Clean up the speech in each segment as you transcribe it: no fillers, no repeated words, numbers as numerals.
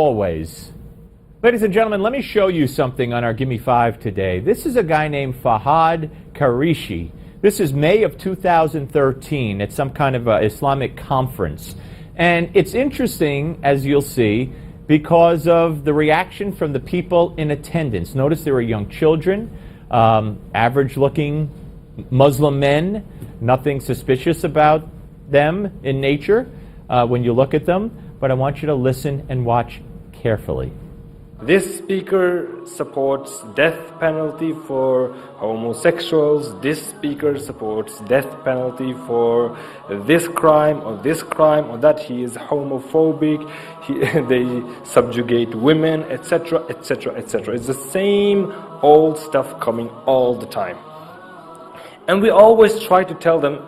always. Ladies and gentlemen, let me show you something on our Gimme 5 today. This is a guy named Fahad Qureshi. This is May of 2013 at some kind of Islamic conference. And it's interesting, as you'll see, because of the reaction from the people in attendance. Notice there were young children, average-looking Muslim men, nothing suspicious about them in nature when you look at them. But I want you to listen and watch carefully. This speaker supports death penalty for homosexuals. This speaker supports death penalty for this crime or that. He is homophobic. They subjugate women, etc., etc., etc. It's the same old stuff coming all the time. And we always try to tell them,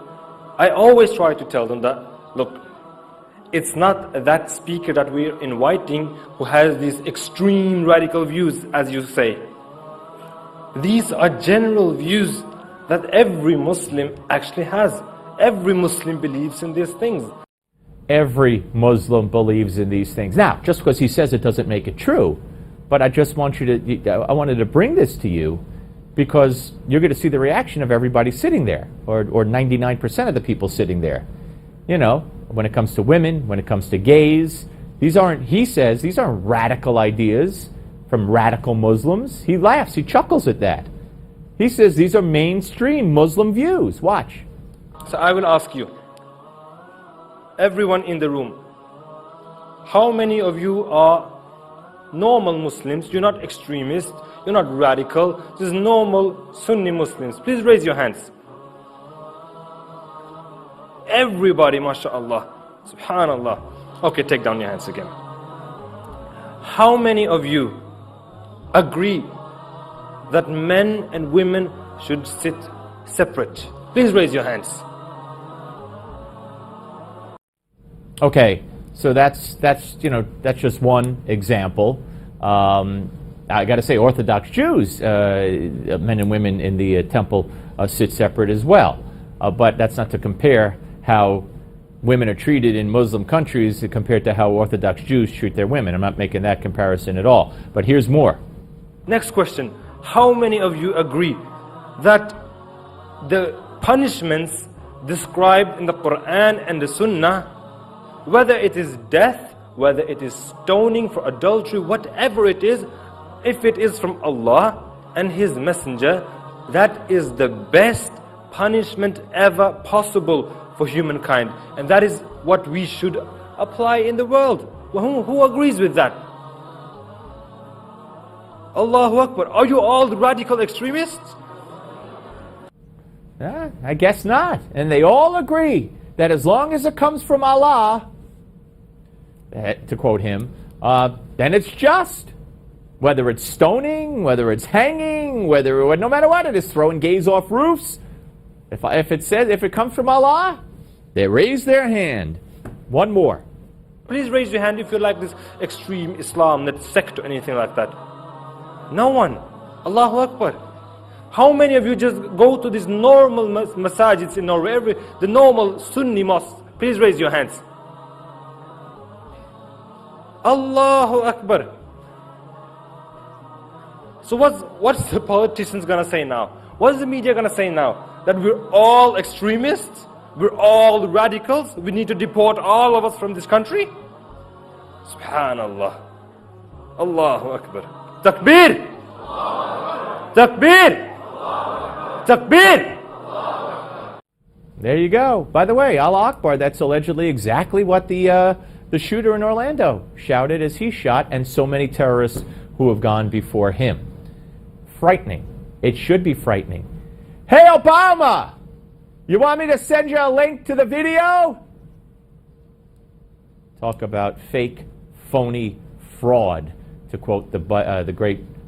I always try to tell them that, look, it's not that speaker that we're inviting who has these extreme radical views, as you say. These are general views that every Muslim actually has. Every Muslim believes in these things. Every Muslim believes in these things. Now, just because he says it doesn't make it true, but I just want you to, I wanted to bring this to you because you're going to see the reaction of everybody sitting there, or 99% of the people sitting there. You know, when it comes to women, when it comes to gays, he says, these aren't radical ideas from radical Muslims. He laughs, he chuckles at that. He says these are mainstream Muslim views. Watch. So I will ask you, everyone in the room, how many of you are normal Muslims? You're not extremists, you're not radical, just normal Sunni Muslims. Please raise your hands. Everybody, mashallah, subhanallah. Okay, take down your hands again. How many of you agree that men and women should sit separate? Please raise your hands. Okay, so that's just one example. I got to say, Orthodox Jews, men and women in the temple sit separate as well. But that's not to compare how women are treated in Muslim countries compared to how Orthodox Jews treat their women. I'm not making that comparison at all. But here's more. Next question. How many of you agree that the punishments described in the Quran and the Sunnah, whether it is death, whether it is stoning for adultery, whatever it is, if it is from Allah and His Messenger, that is the best punishment ever possible for humankind, and that is what we should apply in the world? Who agrees with that? Allahu Akbar. Are you all radical extremists? I guess not. And they all agree that as long as it comes from Allah, to quote him, then it's just. Whether it's stoning, whether it's hanging, no matter what it is, throwing gays off roofs. If it comes from Allah, they raise their hand. One more. Please raise your hand if you like this extreme Islam, that sect or anything like that. No one. Allahu Akbar. How many of you just go to these normal masajids in Norway, the normal Sunni mosques? Please raise your hands. Allahu Akbar. So what's the politicians gonna say now? What's the media gonna say now? That we're all extremists? We're all radicals? We need to deport all of us from this country? Subhanallah. Allahu Akbar. Takbir! Takbir! Takbir! There you go. By the way, Allah Akbar, that's allegedly exactly what the shooter in Orlando shouted as he shot, and so many terrorists who have gone before him. Frightening. It should be frightening. Hey, Obama! You want me to send you a link to the video? Talk about fake, phony fraud, to quote the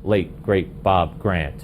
late, great Bob Grant.